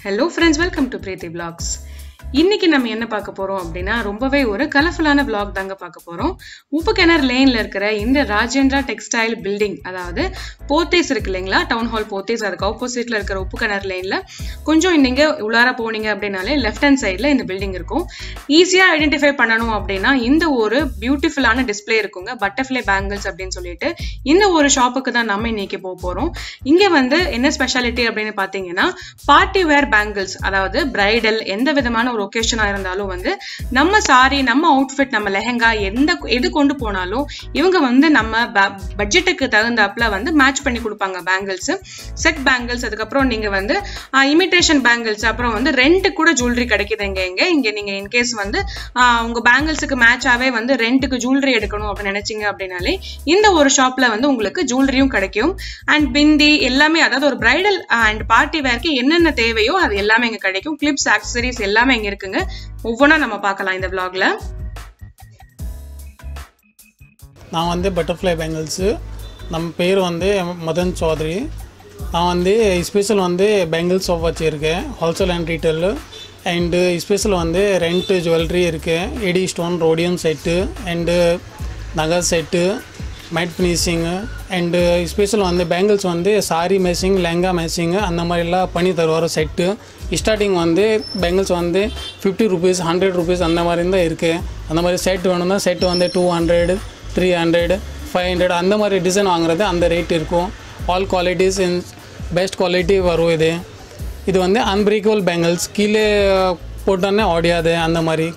Hello friends, welcome to Preeti Vlogs. இன்னைக்கு நம்ம என்ன பார்க்க போறோம் அப்படினா ரொம்பவே ஒரு கலர்ஃபுல்லான vlog தாங்க பார்க்க போறோம். உப்புக்கிணறு லேன்ல இருக்கிற இந்த ராஜேந்திரா டெக்ஸ்டைல் பில்டிங், அதாவது போத்தீஸ் இருக்கு இல்லைங்களா, டவுன் ஹால் போத்தீஸ், அதுக்கு ஆப்போசிட்ல இருக்கிற உப்புக்கிணறு லேன்ல கொஞ்சம் நீங்க உள்ளார போனீங்க அப்படினாலே லெஃப்ட் ஹேண்ட் சைடுல இந்த பில்டிங் இருக்கும். ஈஸியா ஐடென்டிஃபை பண்ணணும் அப்படினா இந்த ஒரு பியூட்டிஃபுல்லான டிஸ்ப்ளே இருக்குங்க, பட்டர்ஃப்ளை பேங்கிள்ஸ் அப்படின்னு சொல்லிட்டு. இந்த ஒரு ஷாப்புக்கு தான் நம்ம இன்னைக்கு போக போறோம். இங்க வந்து என்ன ஸ்பெஷாலிட்டி அப்படின்னு பாத்தீங்கன்னா பார்ட்டி வேர் பேங்கிள்ஸ், அதாவது பிரைடல் எந்த விதமான ஒரு ஒகேஷனா இருந்தாலும் வந்து நம்ம சாரி, நம்ம அவுட்ஃபிட், நம்ம லெஹங்கா எது கொண்டு போனாலும் இவங்க வந்து நம்ம பட்ஜெட்டுக்கு தகுந்தாப்புல வந்து மேட்ச் பண்ணி கொடுப்பாங்க. பேங்கிள்ஸ், செட் பேங்கிள்ஸ், அதுக்கப்புறம் நீங்க வந்து இமிடேஷன் பேங்கிள்ஸ், அப்புறம் வந்து ரெண்ட் கூட ஜுவல்லரி கிடைக்குது இங்க நீங்க இன்கேஸ் வந்து உங்க பேங்கிள்ஸுக்கு மேட்சாவே வந்து ரெண்ட்டுக்கு ஜுவல்லரி எடுக்கணும் அப்படின்னு நினைச்சீங்க அப்படின்னாலே இந்த ஒரு ஷாப்ல வந்து உங்களுக்கு ஜுவல்லரியும் கிடைக்கும். அண்ட் பிந்தி எல்லாமே, அதாவது ஒரு பிரைடல் அண்ட் பார்ட்டி வேர்க்கு என்னென்ன தேவையோ அது எல்லாமே இங்க கிடைக்கும். கிளிப்ஸ், ஆக்சசரிஸ் எல்லாமே இங்க இருக்குங்க. ஒவ்வொன்றா நம்ம பார்க்கலாம் இந்த vlogல. நான் வந்து பட்டர்ஃப்ளை பேங்கிள்ஸு, நம்ம பேர் வந்து மதன் சௌத்ரி. நான் வந்து ஸ்பெஷல் வந்து பேங்கிள்ஸ் ஷாப் வச்சுருக்கேன், wholesale and retail. And special வந்து ரெண்ட் ஜுவல்லரி இருக்குது, A D stone rhodium set and நகை set, matte finishing. And special வந்து பேங்கிள்ஸ் வந்து சாரி மேட்சிங், லெஹங்கா மேட்சிங்கு அந்த மாதிரிலாம் பண்ணி தருவார் செட்டு. ஸ்டார்டிங் வந்து பேங்கிள்ஸ் வந்து 50 rupees, 100 rupees அந்த மாதிரி தான் இருக்குது. அந்த மாதிரி செட் வேணும்னா செட்டு வந்து 200, 300, 500 அந்த மாதிரி டிசைன் வாங்குறது அந்த ரேட் இருக்கும். ஆல் குவாலிட்டிஸ் இன் பெஸ்ட் குவாலிட்டி வரும். இது வந்து அன்பிரேக்கபிள் பேங்கிள்ஸ், கீழே போட்டோன்னே ஓடியாது, அந்த மாதிரி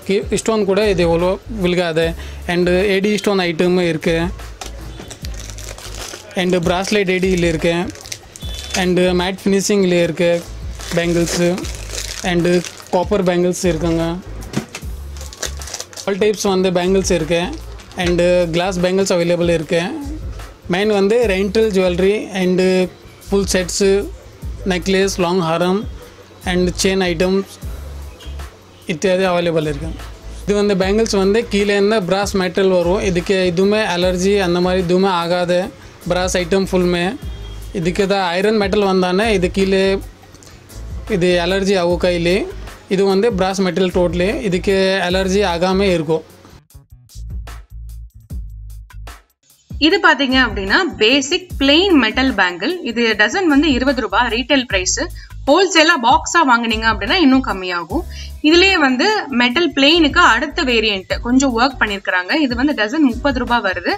ஸ்டோன் கூட இது எவ்வளோ விழுகாது. அண்டு ஏடி ஸ்டோன் ஐட்டமும் இருக்குது. அண்டு ப்ராஸ்லெட் ஏடியில் இருக்குது. அண்டு மேட் ஃபினிஷிங்கில் இருக்குது பேங்கிள்ஸு. அண்டு காப்பர் பேங்கிள்ஸ் இருக்குங்க. ஆல் டைப்ஸ் வந்து பேங்கிள்ஸ் இருக்குது. அண்டு கிளாஸ் பேங்கிள்ஸ் அவைலபிள் இருக்குது. மெயின் வந்து rental jewellery and full sets, necklace, long Haram and chain items இத்தியாதி அவைலபிள் இருக்குது. இது வந்து பேங்கிள்ஸ் வந்து கீழே இருந்தால் பிராஸ் மெட்டல் வரும். இதுக்கு எதுவுமே அலர்ஜி அந்த மாதிரி எதுவுமே ஆகாது. பிராஸ் ஐட்டம் ஃபுல்மே இதுக்கு தான் ஐரன் மெட்டல் வந்தானே இது கீழே இது அலர்ஜி ஆகும் கையிலே. இது வந்து பிராஸ் மெட்டல் டோட்டலி, இதுக்கு அலர்ஜி ஆகாமல் இருக்கும். இது பாத்தீங்க அப்படின்னா பேசிக் பிளெயின் மெட்டல் பேங்கிள். இது டசன் வந்து 20 ரூபாய் ரீட்டைல் பிரைஸ். ஹோல்சேலா பாக்ஸா வாங்கினீங்க அப்படின்னா இன்னும் கம்மியாகும். இதுலயே வந்து மெட்டல் பிளெயினுக்கு அடுத்த வேரியன்ட் கொஞ்சம் ஒர்க் பண்ணிருக்காங்க. இது வந்து டசன் 30 ரூபாய் வருது.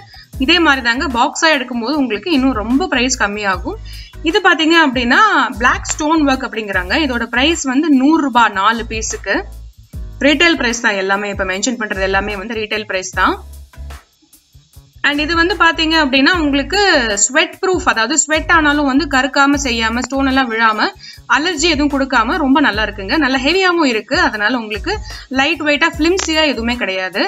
இதே மாதிரி தாங்க பாக்ஸா எடுக்கும்போது உங்களுக்கு இன்னும் ரொம்ப பிரைஸ் கம்மியாகும். இது பாத்தீங்க அப்படின்னா பிளாக் ஸ்டோன் ஒர்க் அப்படிங்கிறாங்க. இதோட பிரைஸ் வந்து 100 ரூபாய் 4 பீஸுக்கு. ரீட்டைல் பிரைஸ் தான் எல்லாமே, இப்ப மென்ஷன் பண்றது எல்லாமே வந்து ரீட்டைல் பிரைஸ் தான். அண்ட் இது வந்து பாத்தீங்க அப்படின்னா உங்களுக்கு ஸ்வெட் ப்ரூஃப், அதாவது ஸ்வெட் ஆனாலும் வந்து கருக்காம செய்யாம, ஸ்டோன் எல்லாம் விழாம, அலர்ஜி எதுவும் கொடுக்காம ரொம்ப நல்லா இருக்குங்க. நல்ல ஹெவியாவும் இருக்கு. அதனால உங்களுக்கு லைட் வெயிட்டா பிளிம்ஸியா எதுவுமே கிடையாது.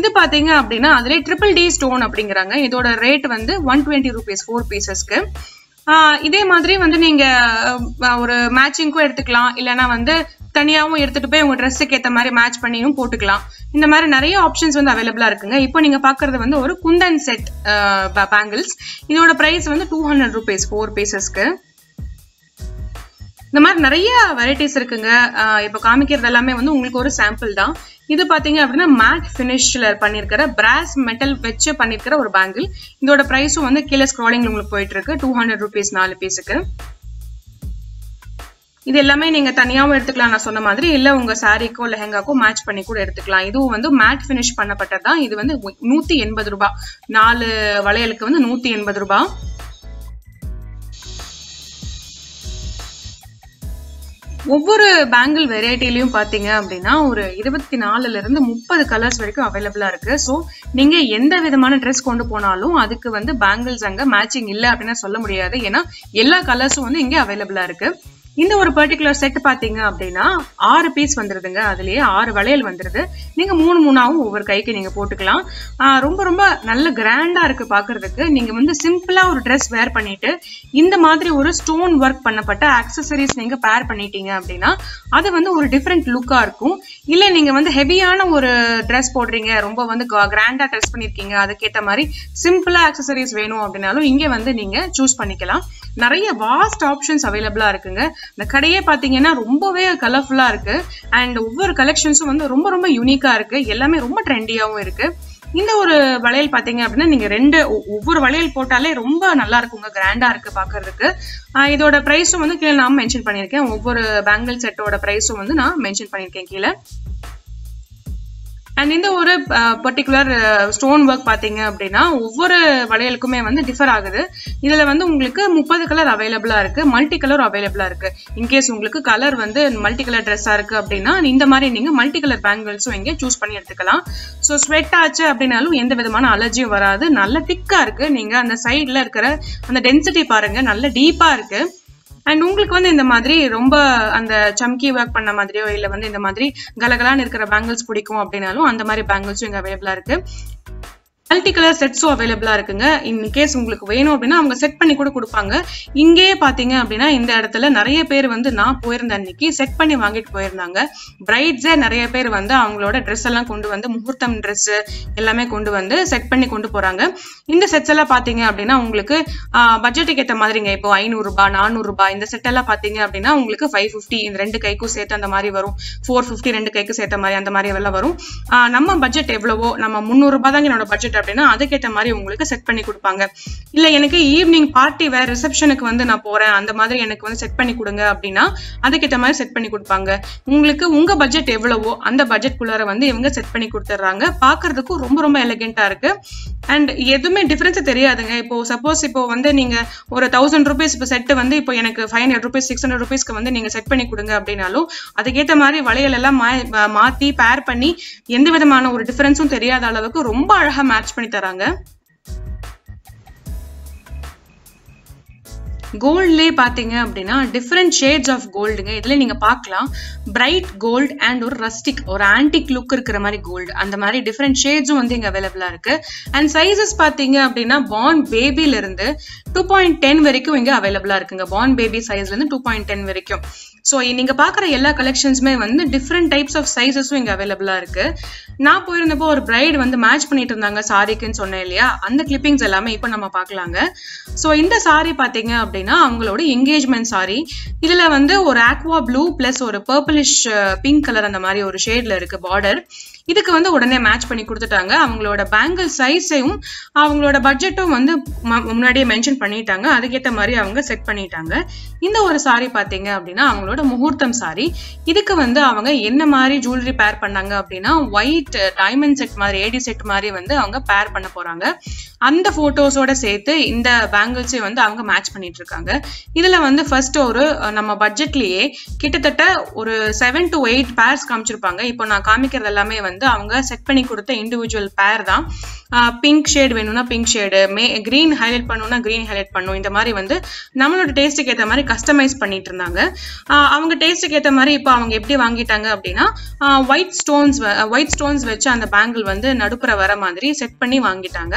இது பாத்தீங்க அப்படின்னா அதுல DDD ஸ்டோன் அப்படிங்கிறாங்க. இதோட ரேட் வந்து 120 rupees 4 பீசஸ்க்கு. இதே மாதிரி வந்து நீங்க ஒரு மேட்சிங்க்கும் எடுத்துக்கலாம், இல்லைன்னா வந்து தனியாவும் எடுத்துட்டு போய் உங்க ட்ரெஸ்ஸுக்கு ஏற்ற மாதிரி மேட்ச் பண்ணியும் போட்டுக்கலாம். இந்த மாதிரி நிறைய ஆப்ஷன்ஸ் வந்து அவைலபிளா இருக்குங்க. இப்போ நீங்க பாக்குறது வந்து ஒரு குந்தன் செட் பேங்கிள்ஸ். இதோட பிரைஸ் வந்து 200 rupees 4 பீசஸ்க்கு. இந்த மாதிரி நிறைய வெரைட்டிஸ் இருக்குங்க. இப்போ காமிக்கிறது எல்லாமே வந்து உங்களுக்கு ஒரு சாம்பிள் தான். இது பாத்தீங்க அப்படின்னா மேட் பினிஷ்ல பண்ணிருக்கிற பிராஸ் மெட்டல் வச்சு பண்ணிருக்கிற ஒரு பேங்கிள். இதோட பிரைஸும் வந்து கீழே ஸ்க்ராலிங்ல உங்களுக்கு போயிட்டு இருக்கு. 200 rupees 4 பீஸுக்கு. இது எல்லாமே நீங்க தனியாவும் எடுத்துக்கலாம் நான் சொன்ன மாதிரி, இல்ல உங்க சாரிக்கோ லெஹங்காக்கோ மேட்ச் பண்ணி கூட எடுத்துக்கலாம். இதுவும் வந்து மேட் பினிஷ் பண்ணப்பட்டதுதான். இது வந்து 180 ரூபாய் 4 வளையலுக்கு வந்து 180 ரூபாய். ஒவ்வொரு பேங்கிள் வெரைட்டிலையும் பாத்தீங்க அப்படின்னா ஒரு 24ல இருந்து 30 கலர்ஸ் வரைக்கும் அவைலபிளா இருக்கு. ஸோ நீங்க எந்த விதமான ட்ரெஸ் கொண்டு போனாலும் அதுக்கு வந்து பேங்கிள்ஸ் அங்க மேட்சிங் இல்லை அப்படின்னு சொல்ல முடியாது. ஏன்னா எல்லா கலர்ஸும் வந்து இங்க அவைலபிளா இருக்கு. இந்த ஒரு பர்டிகுலர் செட் பாத்தீங்க அப்படின்னா 6 பீஸ் வந்துருதுங்க. அதுலயே 6 வளையல் வந்துருது. நீங்க 3 ஒவ்வொரு கைக்கு நீங்க போட்டுக்கலாம். ரொம்ப ரொம்ப நல்ல கிராண்டா இருக்கு பாக்குறதுக்கு. நீங்க வந்து சிம்பிளா ஒரு ட்ரெஸ் வேர் பண்ணிட்டு இந்த மாதிரி ஒரு ஸ்டோன் ஒர்க் பண்ணப்பட்ட ஆக்சசரிஸ் நீங்க பேர் பண்ணிட்டீங்க அப்படின்னா அது வந்து ஒரு டிஃப்ரெண்ட் லுக்கா இருக்கும். இல்ல நீங்க வந்து ஹெவியான ஒரு ட்ரெஸ் போடுறீங்க, ரொம்ப வந்து கிராண்டா ட்ரெஸ் பண்ணிருக்கீங்க, அதுக்கேற்ற மாதிரி சிம்பிளா ஆக்சசரிஸ் வேணும் அப்படின்னாலும் இங்க வந்து நீங்க சூஸ் பண்ணிக்கலாம். நிறைய வாஸ்ட் ஆப்ஷன்ஸ் அவைலபிளா இருக்குங்க. இந்த கடையே பாத்தீங்கன்னா ரொம்பவே கலர்ஃபுல்லா இருக்கு. அண்ட் ஒவ்வொரு கலெக்ஷன்ஸும் வந்து ரொம்ப ரொம்ப யூனிக்கா இருக்கு. எல்லாமே ரொம்ப ட்ரெண்டியாவும் இருக்கு. இந்த ஒரு வளையல் பாத்தீங்க அப்படின்னா நீங்க ஒவ்வொரு வளையல் போட்டாலே ரொம்ப நல்லா இருக்குங்க, கிராண்டா இருக்கு பாக்குறதுக்கு. இதோட பிரைஸும் வந்து கீழே நான் மென்ஷன் பண்ணிருக்கேன். ஒவ்வொரு பேங்கிள் செட்டோட பிரைஸும் வந்து நான் மென்ஷன் பண்ணிருக்கேன் கீழே. அண்ட் இந்த ஒரு பர்டிகுலர் ஸ்டோன் ஒர்க் பாத்தீங்க அப்படின்னா ஒவ்வொரு வளையலுக்குமே வந்து டிஃபர் ஆகுது. இதுல வந்து உங்களுக்கு 30 கலர் அவைலபிளா இருக்கு, மல்டி கலர் அவைலபிளா இருக்கு. இன்கேஸ் உங்களுக்கு கலர் வந்து மல்டி கலர் ட்ரெஸ்ஸா இருக்கு அப்படின்னா இந்த மாதிரி நீங்க மல்டி கலர் பேங்கிள்ஸும் இங்கே சூஸ் பண்ணி எடுத்துக்கலாம். ஸோ ஸ்வெட் ஆச்சு அப்படின்னாலும் எந்த விதமான அலர்ஜியும் வராது. நல்ல திக்கா இருக்கு. நீங்க அந்த சைட்ல இருக்கிற அந்த டென்சிட்டி பாருங்க, நல்ல டீப்பா இருக்கு. அண்ட் உங்களுக்கு வந்து இந்த மாதிரி ரொம்ப அந்த சம்கி ஒர்க் பண்ண மாதிரியோ இல்ல வந்து இந்த மாதிரி கலகலான்னு இருக்கிற பேங்கிள்ஸ் பிடிக்கும் அப்படின்னாலும் அந்த மாதிரி பேங்கிள்ஸும் இங்க அவைலபிளா இருக்கு. மல்டி கலர் செட்ஸும் அவைலபிளா இருக்குங்க. இன் கேஸ் உங்களுக்கு வேணும் அப்படின்னா அவங்க செட் பண்ணி கூட கொடுப்பாங்க. இங்கேயே பாத்தீங்க அப்படின்னா இந்த இடத்துல நிறைய பேர் வந்து நான் போயிருந்த அன்னைக்கு செட் பண்ணி வாங்கிட்டு போயிருந்தாங்க. பிரைட்ஸே நிறைய பேர் வந்து அவங்களோட ட்ரெஸ் எல்லாம் கொண்டு வந்து முகூர்த்தம் ட்ரெஸ் எல்லாமே கொண்டு வந்து செட் பண்ணி கொண்டு போறாங்க. இந்த செட்ஸ் எல்லாம் பாத்தீங்க அப்படின்னா உங்களுக்கு பட்ஜெட்டுக்கு ஏற்ற மாதிரிங்க. இப்போ 500 ரூபாய் 400 ரூபாய் இந்த செட் எல்லாம் பாத்தீங்க அப்படின்னா உங்களுக்கு 550 இந்த 2 கைக்கும் சேர்த்து அந்த மாதிரி வரும். 450 2 கைக்கும் சேர்த்த மாதிரி அந்த மாதிரி எல்லாம் வரும். நம்ம பட்ஜெட் எவ்வளவோ, நம்ம 300 ரூபாய் தாங்க என்னோட பட்ஜெட் அப்படின்னா அதுக்கேற்ற மாதிரி உங்களுக்கு செட் பண்ணி கொடுப்பாங்க. இல்ல எனக்கு ஈவினிங் பார்ட்டி வேற ரிசப்ஷனுக்கு வந்து நான் போறேன், அந்த மாதிரி எனக்கு வந்து செட் பண்ணி கொடுங்க அப்படின்னா அதுக்கேற்ற மாதிரி செட் பண்ணி கொடுப்பாங்க. உங்களுக்கு உங்க பட்ஜெட் எவ்வளவோ அந்த பட்ஜெட் குள்ளார வந்து இவங்க செட் பண்ணி கொடுத்துறாங்க. பாக்குறதுக்கும் ரொம்ப ரொம்ப எலிகென்ட்டா இருக்கு. அண்ட் எதுவுமே டிஃபரன்ஸ் தெரியாதுங்க. இப்போ சப்போஸ் இப்போ வந்து நீங்க ஒரு 1000 ரூபீஸ் இப்போ செட் வந்து இப்போ எனக்கு 500 ரூபீஸ் 600 ரூபீஸ்க்கு வந்து நீங்க செட் பண்ணி கொடுங்க அப்படின்னாலும் அதுக்கேற்ற மாதிரி வளையல் எல்லாம் மாத்தி பேர் பண்ணி எந்த விதமான ஒரு டிஃபரன்ஸும் தெரியாத அளவுக்கு ரொம்ப அழகா மேட்ச் பண்ணி தராங்க. கோல்ட்லயே பாத்தீங்க அப்படின்னா டிஃப்ரெண்ட் ஷேட்ஸ் ஆஃப் கோல்டுங்க. இதுல நீங்க பார்க்கலாம் பிரைட் கோல்டு அண்ட் ஒரு ரஸ்டிக் ஒரு ஆன்டிக் லுக் இருக்கிற மாதிரி கோல்டு, அந்த மாதிரி டிஃப்ரெண்ட் ஷேட்ஸும் வந்து இங்க அவைலபிளா இருக்கு. அண்ட் சைசஸ் பாத்தீங்க அப்படின்னா பார்ன் பேபில இருந்து 2.10 வரைக்கும் இங்க அவைலபிளா இருக்குங்க. பார்ன் பேபி சைஸ்ல இருந்து 2.10 வரைக்கும். ஸோ நீங்க பாக்குற எல்லா கலெக்ஷன்ஸுமே வந்து டிஃப்ரெண்ட் டைப்ஸ் ஆஃப் சைசஸும் இங்க அவைலபிளா இருக்கு. நான் போயிருந்தப்போ ஒரு பிரைட் வந்து மேட்ச் பண்ணிட்டு இருந்தாங்க சாரிக்குன்னு சொன்னேன் இல்லையா, அந்த கிளிப்பிங்ஸ் எல்லாமே இப்போ நம்ம பார்க்கலாங்க. ஸோ இந்த சாரி பாத்தீங்க அப்படின்னா அவங்களோட என்கேஜ்மெண்ட் சாரி. இதுல வந்து ஒரு ஆக்வா ப்ளூ பிளஸ் ஒரு பர்பிளிஷ் பிங்க் கலர் அந்த மாதிரி ஒரு ஷேட்ல இருக்கு பார்டர். இதுக்கு வந்து உடனே மேட்ச் பண்ணி கொடுத்துட்டாங்க. அவங்களோட பேங்கிள் சைஸையும் அவங்களோட பட்ஜெட்டும் வந்து முன்னாடியே மென்ஷன் பண்ணிட்டாங்க. அதுக்கேற்ற மாதிரி அவங்க செட் பண்ணிட்டாங்க. இந்த ஒரு சாரி பாத்தீங்க அப்படின்னா அவங்களோட முகூர்த்தம் சாரி. இதுக்கு வந்து அவங்க என்ன மாதிரி ஜுவல்லரி பேர் பண்ணாங்க அப்படின்னா ஒயிட் டைமண்ட் செட் மாதிரி ஏடி செட் மாதிரி வந்து அவங்க பேர் பண்ண போறாங்க. அந்த போட்டோஸோட சேர்த்து இந்த பேங்கிள்ஸை வந்து அவங்க மேட்ச் பண்ணிட்டு இருக்காங்க. இதுல வந்து ஃபர்ஸ்ட் ஒரு நம்ம பட்ஜெட்லயே கிட்டத்தட்ட ஒரு 7 to 8 பேர்ஸ் காமிச்சிருப்பாங்க. இப்போ நான் காமிக்கிறது எல்லாமே வந்து அவங்க செட் பண்ணி கொடுத்த இண்டிவிஜுவல் பேர் தான். பிங்க் ஷேட் வேணும்னா பிங்க் ஷேடு, கிரீன் ஹைலைட் பண்ணணும்னா கிரீன் ஹைலைட் பண்ணும். இந்த மாதிரி வந்து நம்மளோட டேஸ்ட்டுக்கு ஏற்ற மாதிரி கஸ்டமைஸ் பண்ணிட்டு இருந்தாங்க. அவங்க டேஸ்ட்டுக்கு ஏற்ற மாதிரி இப்போ அவங்க எப்படி வாங்கிட்டாங்க அப்படின்னா ஒயிட் ஸ்டோன்ஸ் வச்சு அந்த பேங்கிள் வந்து நடுப்புற வர மாதிரி செட் பண்ணி வாங்கிட்டாங்க.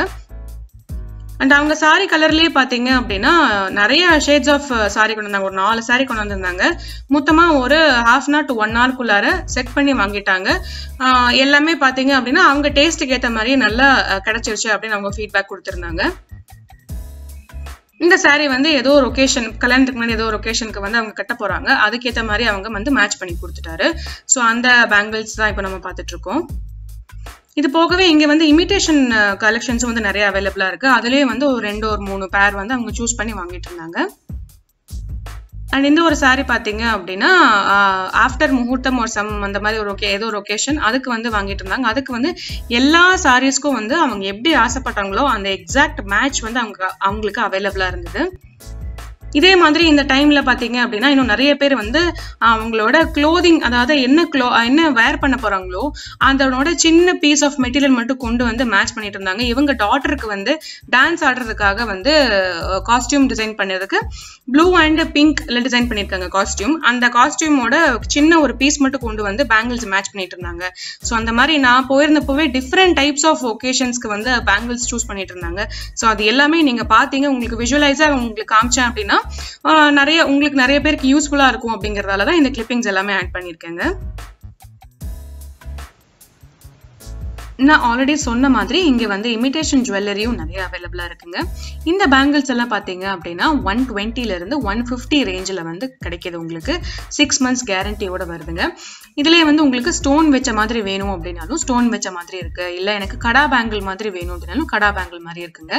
அண்ட் அவங்க சாரி கலர்லயே பாத்தீங்க அப்படின்னா நிறைய ஷேட்ஸ் ஆஃப் சாரி கொண்டு வந்தாங்க. ஒரு 4 சாரி கொண்டு வந்திருந்தாங்க. மொத்தமா ஒரு 1/2 hour to 1 hour குள்ளார செட் பண்ணி வாங்கிட்டாங்க. எல்லாமே பாத்தீங்க அப்படின்னா அவங்க டேஸ்ட்டுக்கு ஏற்ற மாதிரியே நல்லா கிடைச்சிருச்சு அப்படின்னு அவங்க ஃபீட்பேக் கொடுத்திருந்தாங்க. இந்த சாரி வந்து ஏதோ ஒரு ஒகேஷன், கல்யாணத்துக்கு முன்னாடி ஏதோ ஒரு ஒகேஷனுக்கு வந்து அவங்க கட்ட போறாங்க. அதுக்கேற்ற மாதிரி அவங்க வந்து மேட்ச் பண்ணி கொடுத்துட்டாரு. ஸோ அந்த பேங்கிள்ஸ் தான் இப்போ நம்ம பார்த்துட்டு இருக்கோம். இது போகவே இங்க வந்து இமிடேஷன் கலெக்ஷன்ஸும் வந்து நிறைய அவைலபிளா இருக்கு. அதுலயே வந்து ஒரு 2 or 3 பேர் வந்து அவங்க சூஸ் பண்ணி வாங்கிட்டு இருந்தாங்க. அண்ட் இந்த ஒரு சாரி பாத்தீங்க அப்படின்னா ஆஃப்டர் முகூர்த்தம் ஒரு சம் அந்த மாதிரி ஒரு ஏதோ ஒரு ஒகேஷன் அதுக்கு வந்து வாங்கிட்டு இருந்தாங்க. அதுக்கு வந்து எல்லா சாரீஸ்க்கும் வந்து அவங்க எப்படி ஆசைப்பட்டாங்களோ அந்த எக்ஸாக்ட் மேட்ச் வந்து அவங்களுக்கு அவைலபிளா இருந்தது. இதே மாதிரி இந்த டைம்ல பாத்தீங்க அப்படின்னா இன்னும் நிறைய பேர் வந்து அவங்களோட க்ளோதிங், அதாவது என்ன வேர் பண்ண போறாங்களோ அதோட சின்ன பீஸ் ஆஃப் மெட்டீரியல் மட்டும் கொண்டு வந்து மேட்ச் பண்ணிட்டு இருந்தாங்க. இவங்க டாட்டருக்கு வந்து டான்ஸ் ஆடுறதுக்காக வந்து காஸ்டியூம் டிசைன் பண்ணதுக்கு ப்ளூ அண்ட் பிங்க்ல டிசைன் பண்ணிருக்காங்க காஸ்டியூம். அந்த காஸ்டியூமோட சின்ன ஒரு பீஸ் மட்டும் கொண்டு வந்து பேங்கிள்ஸ் மேட்ச் பண்ணிட்டு இருந்தாங்க. ஸோ அந்த மாதிரி நான் போயிருந்தப்பவே டிஃப்ரெண்ட் டைப்ஸ் ஆஃப் ஒகேஷன்ஸ்க்கு வந்து பேங்கிள்ஸ் சூஸ் பண்ணிட்டு இருந்தாங்க. ஸோ அது எல்லாமே நீங்க பாத்தீங்க, உங்களுக்கு விஷுவலைஸா உங்களுக்கு காமிச்சேன் அப்படின்னா உங்களுக்கு நிறைய பேருக்கு யூஸ்ஃபுல்லா இருக்கும் அப்படிங்கறதால தான் இந்த கிளிப்பிங்ஸ் எல்லாமே ஆட் பண்ணிருக்கேங்க. நான் ஆல்ரெடி சொன்ன மாதிரி இங்கே வந்து இமிடேஷன் ஜுவல்லரியும் நிறைய அவைலபிளாக இருக்குங்க. இந்த பேங்கிள்ஸ் எல்லாம் பார்த்தீங்க அப்படின்னா 120லேருந்து 150 ரேஞ்சில் வந்து கிடைக்கிது. உங்களுக்கு 6 months கேரண்டியோட வருதுங்க. இதுலேயே வந்து உங்களுக்கு ஸ்டோன் வச்ச மாதிரி வேணும் அப்படின்னாலும் ஸ்டோன் வச்ச மாதிரி இருக்குது, இல்லை எனக்கு கடா பேங்கிள் மாதிரி வேணும் அப்படின்னாலும் கடா பேங்கிள் மாதிரி இருக்குங்க.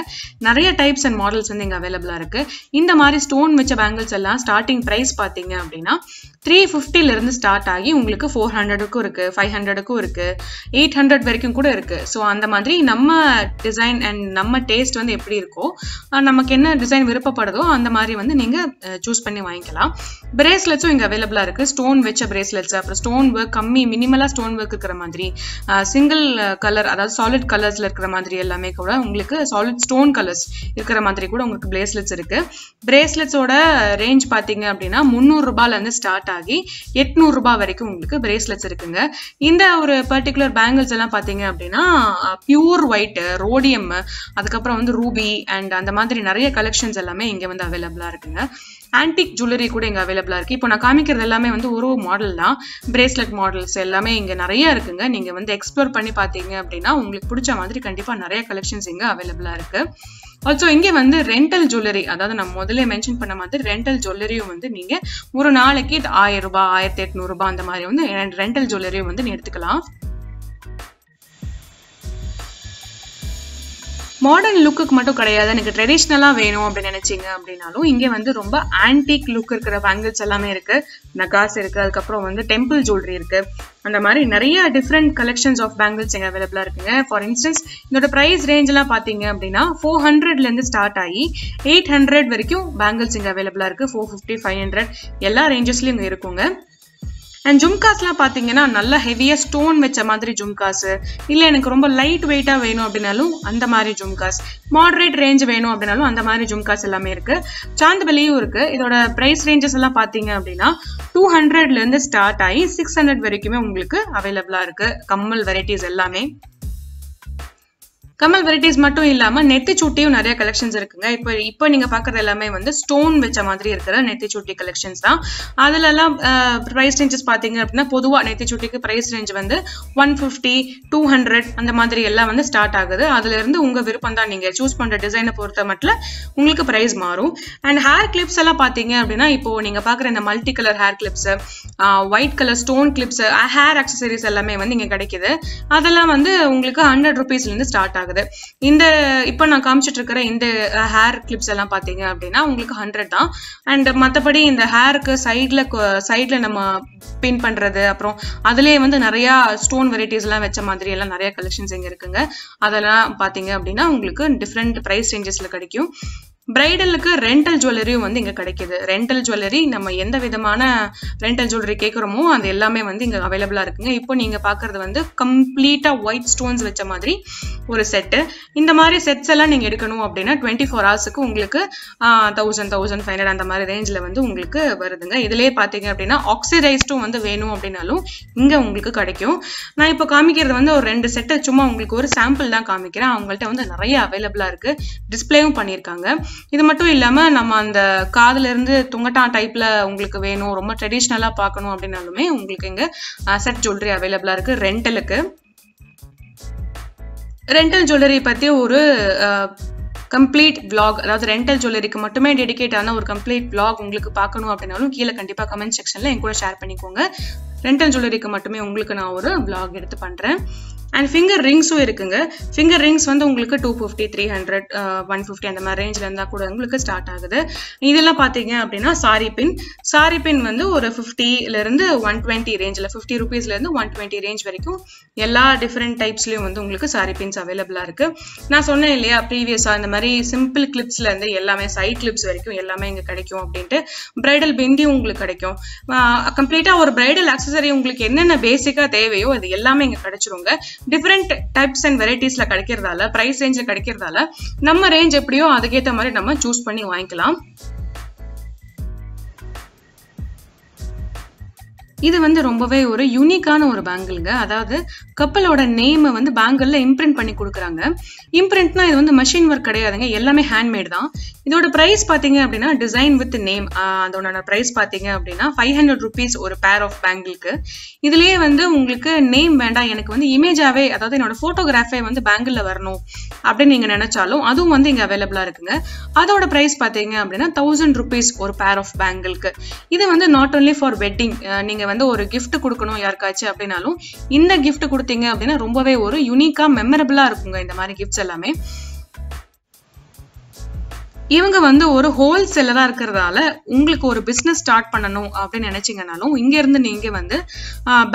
நிறைய டைப்ஸ் அண்ட் மாடல்ஸ் வந்து இங்கே அவைலபிளாக இருக்குது. இந்த மாதிரி ஸ்டோன் வச்ச பேங்கிள்ஸ் எல்லாம் ஸ்டார்டிங் ப்ரைஸ் பார்த்தீங்க அப்படின்னா 350லேருந்து ஸ்டார்ட் ஆகி உங்களுக்கு 400க்கும் இருக்குது, 500க்கும் இருக்குது, 800 வரைக்கும் கூட இருக்குது. ஸோ அந்த மாதிரி நம்ம டிசைன் அண்ட் நம்ம டேஸ்ட் வந்து எப்படி இருக்கோ, நமக்கு என்ன டிசைன் விருப்பப்படுதோ அந்த மாதிரி வந்து நீங்கள் சூஸ் பண்ணி வாங்கிக்கலாம். பிரேஸ்லெட்ஸும் இங்கே அவைலபிளாக இருக்குது. ஸ்டோன் வச்ச பிரேஸ்லெட்ஸ், அப்புறம் ஸ்டோன் ஒர்க் கம்மி மினிமலாக ஸ்டோன் ஒர்க் இருக்கிற மாதிரி, சிங்கிள் கலர் அதாவது சாலிட் கலர்ஸில் இருக்கிற மாதிரி எல்லாமே கூட உங்களுக்கு சாலிட் ஸ்டோன் கலர்ஸ் இருக்கிற மாதிரி கூட உங்களுக்கு பிரேஸ்லெட்ஸ் இருக்குது. பிரேஸ்லெட்ஸோட ரேஞ்ச் பார்த்தீங்க அப்படின்னா 300 ரூபாயிலேருந்து ஸ்டார்ட் ஆகி 800 ரூபாய் வரைக்கும் உங்களுக்கு பிரேஸ்லெட்ஸ் இருக்குங்க. இந்த ஒரு பர்டிகுலர் பேங்கிள்ஸ் எல்லாம் பார்த்தீங்க அப்படின்னா பியூர் ஒயிட், ரோடியம், அதுக்கப்புறம் வந்து ரூபி அண்ட் அந்த மாதிரி நிறைய கலெக்ஷன்ஸ் எல்லாமே இங்கே வந்து அவைலபிளாக இருக்குங்க. ஆன்டிக் ஜுவல்லரி கூட இங்கே அவைலபிளாக இருக்குது. இப்போ நான் காமிக்கிறது எல்லாமே வந்து ஒரு மாடல் தான், பிரேஸ்லெட் மாடல்ஸ் எல்லாமே இங்கே நிறைய இருக்குங்க. நீங்கள் வந்து எக்ஸ்ப்ளோர் பண்ணி பார்த்தீங்க அப்படின்னா உங்களுக்கு பிடிச்ச மாதிரி கண்டிப்பாக நிறைய கலெக்ஷன்ஸ் இங்கே அவைலபிளாக இருக்குது. ஆல்சோ இங்கே வந்து ரெண்டல் ஜுவல்லரி, அதாவது நம்ம முதல்ல மென்ஷன் பண்ண மாதிரி ரெண்டல் ஜுவல்லரியும் வந்து நீங்கள் ஒரு நாளைக்கு 1000 ரூபாய் 1800 ரூபாய் அந்த மாதிரி வந்து ரெண்டல் ஜுவல்லரியும் வந்து எடுத்துக்கலாம். மாடர்ன் லுக்குக்கு மட்டும் கிடையாது, எனக்கு ட்ரெடிஷ்னலாக வேணும் அப்படின்னு நினைச்சிங்க அப்படின்னாலும் இங்கே வந்து ரொம்ப ஆன்டிக் லுக் இருக்கிற பேங்கிள்ஸ் எல்லாமே இருக்குது, நகாஸ் இருக்குது, அதுக்கப்புறம் வந்து டெம்பிள் ஜுவல்லரி இருக்குது. அந்த மாதிரி நிறைய டிஃப்ரெண்ட் கலெக்ஷன்ஸ் ஆஃப் பேங்கிள்ஸ் இங்கே அவைலபிளாக இருக்குங்க. ஃபார் இன்ஸ்டன்ஸ் இதோட ப்ரைஸ் ரேஞ்செலாம் பார்த்தீங்க அப்படின்னா 400லேருந்து ஸ்டார்ட் ஆகி 800 வரைக்கும் பேங்கிள்ஸ் இங்கே அவைலபிளாக இருக்குது. 450, 500 எல்லா ரேஞ்சஸ்லையும் இங்கே இருக்குங்க. அண்ட் ஜும்காஸ்லாம் பார்த்தீங்கன்னா நல்லா ஹெவியாக ஸ்டோன் வச்ச மாதிரி ஜும்காஸ், இல்லை எனக்கு ரொம்ப லைட் வெயிட்டாக வேணும் அப்படின்னாலும் அந்த மாதிரி ஜும்காஸ், மாடரேட் ரேஞ்ச் வேணும் அப்படின்னாலும் அந்த மாதிரி ஜும்காஸ் எல்லாமே இருக்குது. சாந்தபலியும் இருக்குது. இதோட ப்ரைஸ் ரேஞ்சஸ் எல்லாம் பார்த்தீங்க அப்படின்னா 200லேருந்து ஸ்டார்ட் ஆகி 600 வரைக்குமே உங்களுக்கு அவைலபிளாக இருக்குது. கம்மல் வெரைட்டிஸ் எல்லாமே. கமல் வெரைட்டிஸ் மட்டும் இல்லாமல் நெத்திச்சூட்டியும் நிறைய கலெக்ஷன்ஸ் இருக்குங்க. இப்போ நீங்கள் பார்க்குறது எல்லாமே வந்து ஸ்டோன் வச்ச மாதிரி இருக்கிற நெத்திச்சூட்டி கலெக்ஷன்ஸ் தான். அதுலலாம் ப்ரைஸ் ரேஞ்சஸ் பார்த்தீங்க அப்படின்னா பொதுவாக நெத்திச்சூட்டிக்கு ப்ரைஸ் ரேஞ்ச் வந்து 150, 200 அந்த மாதிரி எல்லாம் வந்து ஸ்டார்ட் ஆகுது. அதுலேருந்து உங்கள் விருப்பம் தான், நீங்கள் சூஸ் பண்ணுற டிசைனை பொறுத்த மட்டும் உங்களுக்கு ப்ரைஸ் மாறும். அண்ட் ஹேர் கிளிப்ஸ் எல்லாம் பார்த்தீங்க அப்படின்னா இப்போது நீங்கள் பார்க்குற இந்த multi colour hair clips, white colour stone clips, hair accessories எல்லாமே வந்து இங்கே கிடைக்குது. அதெல்லாம் வந்து உங்களுக்கு 100 ரூபீஸ்லேருந்து ஸ்டார்ட் ஆகுது. இந்த இப்போ நான் காமிச்சிட்டு இருக்கிற இந்த ஹேர் கிளிப்ஸ் எல்லாம் பார்த்தீங்க அப்படின்னா உங்களுக்கு 100 தான். அண்ட் மற்றபடி இந்த ஹேருக்கு சைடில் நம்ம பின் பண்ணுறது, அப்புறம் அதுலேயே வந்து நிறையா ஸ்டோன் வெரைட்டிஸ் எல்லாம் வச்ச மாதிரி எல்லாம் நிறைய கலெக்ஷன்ஸ் இங்கே இருக்குங்க. அதெல்லாம் பார்த்தீங்க அப்படின்னா உங்களுக்கு டிஃப்ரெண்ட் ப்ரைஸ் ரேஞ்சஸில் கிடைக்கும். பிரைடலுக்கு ரெண்டல் ஜுவல்லரியும் வந்து இங்கே கிடைக்கிது. ரெண்டல் ஜுவல்லரி நம்ம எந்த விதமான ரெண்டல் ஜுவல்லரி கேட்குறோமோ அது எல்லாமே வந்து இங்கே அவைலபிளாக இருக்குங்க. இப்போ நீங்கள் பார்க்குறது வந்து கம்ப்ளீட்டாக ஒயிட் ஸ்டோன்ஸ் வச்ச மாதிரி ஒரு செட்டு. இந்த மாதிரி செட்ஸ் எல்லாம் நீங்கள் எடுக்கணும் அப்படின்னா 24 ஹவர்ஸுக்கு உங்களுக்கு 1000, 1500 அந்த மாதிரி ரேஞ்சில் வந்து உங்களுக்கு வருதுங்க. இதிலே பார்த்தீங்க அப்படின்னா ஆக்சிடைஸ்டும் வந்து வேணும் அப்படின்னாலும் இங்கே உங்களுக்கு கிடைக்கும். நான் இப்போ காமிக்கிறது வந்து ஒரு 2 செட்டை சும்மா உங்களுக்கு ஒரு சாம்பிள் தான் காமிக்கிறேன். அவங்கள்ட்ட வந்து நிறைய அவைலபிளாக இருக்குது, டிஸ்பிளேவும் பண்ணியிருக்காங்க. இது மட்டும் இல்லாமல் நம்ம அந்த காதுல இருந்து துங்கட்டான் டைப்ல உங்களுக்கு வேணும், ரொம்ப ட்ரெடிஷ்னலா பார்க்கணும் அப்படின்னாலுமே உங்களுக்கு இங்க செட் ஜுவல்லரி அவைலபிளா இருக்கு. ரெண்டலுக்கு ரெண்டல் ஜுவல்லரி பத்தி ஒரு கம்ப்ளீட் vlog, அதாவது ரெண்டல் ஜுவல்லரிக்கு மட்டுமே டெடிகேட் ஆன ஒரு கம்ப்ளீட் vlog உங்களுக்கு பார்க்கணும் அப்படின்னாலும் கீழே கண்டிப்பா கமெண்ட் செக்ஷன்ல என் கூட ஷேர் பண்ணிக்கோங்க. ரெண்டல் ஜுவல்லரிக்கு மட்டுமே உங்களுக்கு நான் ஒரு vlog எடுத்து பண்றேன். அண்ட் ஃபிங்கர் ரிங்ஸும் இருக்குங்க. ஃபிங்கர் ரிங்ஸ் வந்து உங்களுக்கு 250, 300, 150 அந்த மாதிரி ரேஞ்சில் இருந்தால் கூட உங்களுக்கு ஸ்டார்ட் ஆகுது. இதெல்லாம் பார்த்தீங்க அப்படின்னா சாரி பின் வந்து ஒரு 50லேருந்து 120 ரேஞ்சில், 50 ரூபீஸ்லேருந்து 120 ரேஞ்ச் வரைக்கும் எல்லா டிஃப்ரெண்ட் டைப்ஸ்லையும் வந்து உங்களுக்கு சாரி பின்ஸ் அவைலபிளாக இருக்குது. நான் சொன்னேன் இல்லையா ப்ரீவியஸாக இந்த மாதிரி சிம்பிள் கிளிப்ஸ்லேருந்து எல்லாமே சைட் கிளிப்ஸ் வரைக்கும் எல்லாமே இங்கே கிடைக்கும் அப்படின்ட்டு. பிரைடல் பிந்தியும் உங்களுக்கு கிடைக்கும். கம்ப்ளீட்டாக ஒரு பிரைடல் அக்சசரி உங்களுக்கு என்னென்ன பேசிக்காக தேவையோ அது எல்லாமே இங்கே கிடைச்சிருங்க. டிஃப்ரெண்ட் டைப்ஸ் அண்ட் வெரைட்டிஸ்ல கிடைக்கிறதால, பிரைஸ் ரேஞ்ச்ல கிடைக்கிறதால நம்ம ரேஞ்ச் எப்படியோ அதுக்கேற்ற மாதிரி நம்ம சூஸ் பண்ணி வாங்கிக்கலாம். இது வந்து ரொம்பவே ஒரு யூனிக்கான ஒரு பேங்கிள்ங்க. அதாவது கப்பலோட நேமை வந்து பேங்கிள்ல இம்ப்ரிண்ட் பண்ணி கொடுக்குறாங்க. இம்ப்ரிண்ட்னா இது வந்து மெஷின் ஒர்க் கிடையாதுங்க, எல்லாமே ஹேண்ட்மேட் தான். இதோட பிரைஸ் பாத்தீங்க அப்படின்னா டிசைன் வித் நேம், அதோட பிரைஸ் பாத்தீங்க அப்படின்னா 500 rupees ஒரு பேர் ஆஃப் பேங்கிளுக்கு. இதுலயே வந்து உங்களுக்கு நேம் வேண்டாம், எனக்கு வந்து இமேஜாவே, அதாவது என்னோட போட்டோகிராஃபே வந்து பேங்கிள்ல வரணும் அப்படின்னு நீங்க நினைச்சாலும் அதுவும் வந்து இங்க அவைலபிளா இருக்குங்க. அதோட பிரைஸ் பாத்தீங்க அப்படின்னா 1000 rupees ஒரு பேர் ஆஃப் பேங்கிளுக்கு. இது வந்து நாட் ஒன்லி ஃபார் வெட்டிங், நீங்க வந்து ஒரு கிஃப்ட் கொடுக்கணும் யாருக்காச்சும் அப்படின்னாலும் இந்த கிஃப்ட் கொடுத்தீங்க அப்படின்னா ரொம்பவே ஒரு யூனிக்கா மெமரபிளா இருக்குங்க இந்த மாதிரி கிஃப்ட்ஸ் எல்லாமே. இவங்க வந்து ஒரு ஹோல்சேலரா இருக்கிறதால உங்களுக்கு ஒரு பிசினஸ் ஸ்டார்ட் பண்ணணும் அப்படின்னு நினைச்சீங்கனாலும் இங்க இருந்து நீங்க வந்து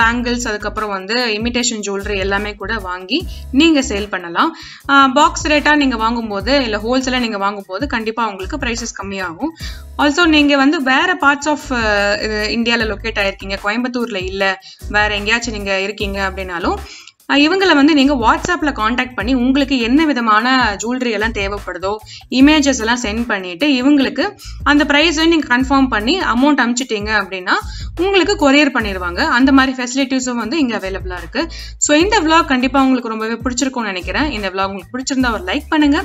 பேங்கிள்ஸ், அதுக்கப்புறம் வந்து இமிடேஷன் ஜுவல்லரி எல்லாமே கூட வாங்கி நீங்க சேல் பண்ணலாம். பாக்ஸ் ரேட்டா நீங்க வாங்கும்போது இல்ல ஹோல்சேலா நீங்க வாங்கும்போது கண்டிப்பா உங்களுக்கு பிரைசஸ் கம்மியாகும். ஆல்சோ நீங்க வந்து வேற பார்ட்ஸ் ஆஃப் இந்தியால லொக்கேட் ஆயிருக்கீங்க, கோயம்புத்தூர்ல இல்ல வேற எங்கேயாச்சும் நீங்க இருக்கீங்க அப்படின்னாலும் இவங்களை வந்து நீங்க வாட்ஸ்அப்ல காண்டாக்ட் பண்ணி உங்களுக்கு என்ன விதமான ஜுவல்லரி எல்லாம் தேவைப்படுதோ இமேஜஸ் எல்லாம் சென்ட் பண்ணிட்டு இவங்களுக்கு அந்த பிரைஸை நீங்க கன்ஃபார்ம் பண்ணி அமௌண்ட் அனுப்பிச்சிட்டீங்க அப்படின்னா உங்களுக்கு கொரியர் பண்ணிடுவாங்க. அந்த மாதிரி ஃபெசிலிட்டிஸும் வந்து இங்க அவைலபிளா இருக்கு. ஸோ இந்த vlog கண்டிப்பா உங்களுக்கு ரொம்பவே பிடிச்சிருக்கும்னு நினைக்கிறேன். இந்த vlog உங்களுக்கு பிடிச்சிருந்தா ஒரு லைக் பண்ணுங்க.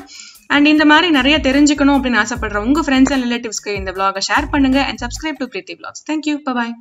அண்ட் இந்த மாதிரி நிறைய தெரிஞ்சுக்கணும் அப்படின்னு ஆசைப்படுற உங்க ஃப்ரெண்ட்ஸ் அண்ட் ரிலேட்டிவ்ஸ்க்கு இந்த vlog ஷேர் பண்ணுங்க. And subscribe to Preethi vlogs. Thank you. Bye bye.